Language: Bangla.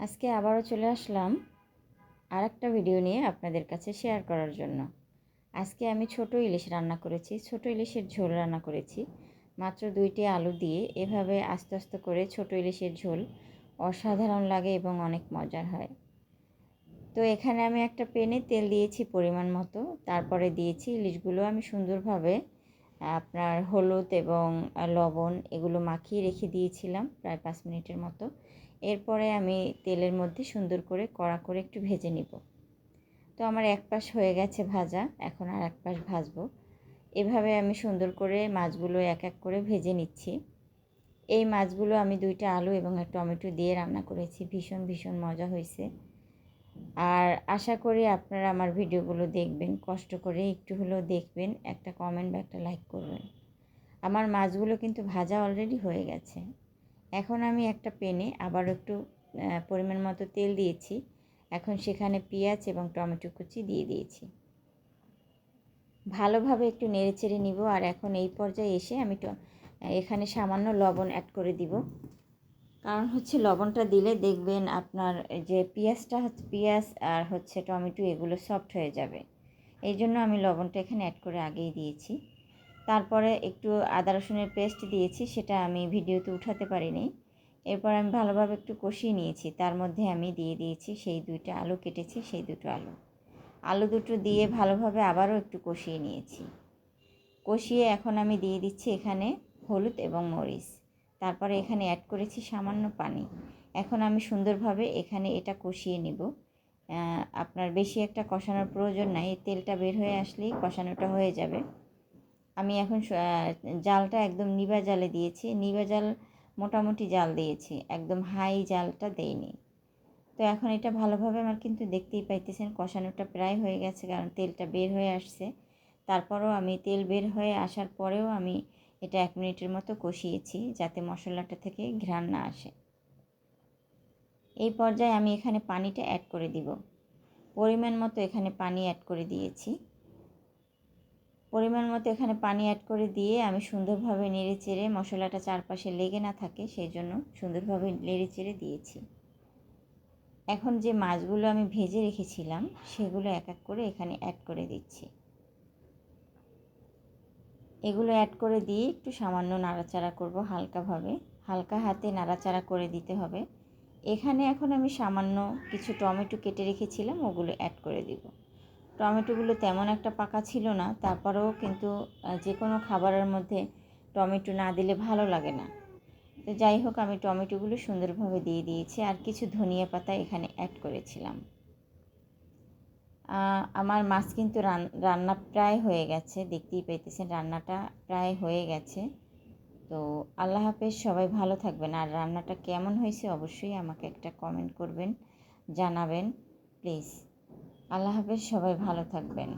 আজকে আবারও চলে আসলাম আরেকটা ভিডিও নিয়ে আপনাদের কাছে শেয়ার করার জন্য। আজকে আমি ছোট ইলিশ রান্না করেছি, ছোট ইলিশের ঝোল রান্না করেছি মাত্র 2টি আলু দিয়ে। এভাবে আস্তে আস্তে করে ছোট ইলিশের ঝোল অসাধারণ লাগে এবং অনেক মজার হয়। তো এখানে আমি একটা প্যানে তেল দিয়েছি পরিমাণ মতো, তারপরে দিয়েছি ইলিশগুলো। আমি সুন্দরভাবে আপনার হলুদ এবং লবণ এগুলো মাখিয়ে রেখে দিয়েছিলাম প্রায় 5 মিনিটের মতো। এরপরে আমি তেলের মধ্যে সুন্দর করে কড়া করে একটু ভেজে নিব। তো আমার এক পাশ হয়ে গেছে ভাজা, এখন আর এক পাশ ভাজবো। এভাবে আমি সুন্দর করে মাছগুলো এক এক করে ভেজে নিচ্ছি। এই মাছগুলো আমি 2টা আলু এবং এক টমেটো দিয়ে রান্না করেছি, ভীষণ ভীষণ মজা হয়েছে। আর আশা করি আপনারা আমার ভিডিওগুলো দেখবেন, কষ্ট করে একটু হলেও দেখবেন, একটা কমেন্ট বা একটা লাইক করবেন। আমার মাছগুলো কিন্তু ভাজা অলরেডি হয়ে গেছে। এখন আমি একটা প্যানে আবার একটু পরিমাণ মতো তেল দিয়েছি। এখন সেখানে পেঁয়াজ এবং টমেটো কুচি দিয়ে দিয়েছি। ভালোভাবে একটু নেড়েচেড়ে নিব। আর এখন এই পর্যায়ে এসে আমি এখানে সামান্য লবণ অ্যাড করে দিব। কারণ হচ্ছে লবণটা দিলে দেখবেন আপনার যে পেঁয়াজ আর টমেটো এগুলো সফট হয়ে যাবে। এই জন্য আমি লবণটা এখানে অ্যাড করে আগেই দিয়েছি। তারপরে একটু আদা রসুনের পেস্ট দিয়েছি, সেটা আমি ভিডিওতে উঠাতে পারিনি। এরপর আমি ভালোভাবে একটু কষিয়ে নিয়েছি। তার মধ্যে আমি দিয়ে দিয়েছি সেই 2টা আলু কেটেছি, সেই 2টো আলু দুটো দিয়ে ভালোভাবে আবারও একটু কষিয়ে নিয়েছি। কষিয়ে এখন আমি দিয়ে দিচ্ছি এখানে হলুদ এবং মরিচ। তারপরে এখানে অ্যাড করেছি সামান্য পানি। এখন আমি সুন্দরভাবে এখানে এটা কষিয়ে নেব। আপনার বেশি একটা কষানোর প্রয়োজন নাই, তেলটা বের হয়ে আসলেই কষানোটা হয়ে যাবে। আমি এখন জালটা একদম নিভা জালে দিয়েছি। নিভা জাল মোটামুটি জাল দিয়েছি, একদম হাই জালটা দেইনি। তো এখন এটা ভালোভাবে আমার কিন্তু দেখতেই পাইতেছেন কষানোটা প্রায় হয়ে গেছে, কারণ তেলটা বের হয়ে আসছে। তারপরও আমি তেল বের হয়ে আসার পরেও আমি এটা 1 মিনিটের মতো কষিয়েছি, যাতে মশলাটা থেকে ঘ্রাণ না আসে। এই পর্যায়ে আমি এখানে পানিটা অ্যাড করে দিব। পরিমাণ মতো এখানে পানি অ্যাড করে দিয়েছি। পরিমাণ মতো এখানে পানি অ্যাড করে দিয়ে আমি সুন্দরভাবে নেড়েচেড়ে, মশলাটা চারপাশে লেগে না থাকে সেই জন্য সুন্দরভাবে নেড়েচেড়ে দিয়েছি। এখন যে মাছগুলো আমি ভেজে রেখেছিলাম সেগুলো এক এক করে এখানে অ্যাড করে দিচ্ছি। এগুলো অ্যাড করে দিয়ে একটু সামান্য নাড়াচাড়া করব, হালকা হাতে নাড়াচাড়া করে দিতে হবে। এখানে এখন আমি সামান্য কিছু টমেটো কেটে রেখেছিলাম, ওগুলো অ্যাড করে দিব। টমেটোগুলো তেমন একটা পাকা ছিল না, তারপরেও কিন্তু যে কোনো খাবারের মধ্যে টমেটো না দিলে ভালো লাগে না। তো যাই হোক, আমি টমেটোগুলো সুন্দরভাবে দিয়ে দিয়েছি। আর কিছু ধনিয়া পাতা এখানে অ্যাড করেছিলাম। আমার মাছ কিন্তু রান্না প্রায় হয়ে গেছে, দেখতেই পাইতেছেন রান্নাটা প্রায় হয়ে গেছে। তো আল্লাহ হাফেজ, সবাই ভালো থাকবেন। আর রান্নাটা কেমন হয়েছে অবশ্যই আমাকে একটা কমেন্ট করবেন, জানাবেন প্লিজ। আল্লাহ হাফেজ, সবাই ভালো থাকবেন।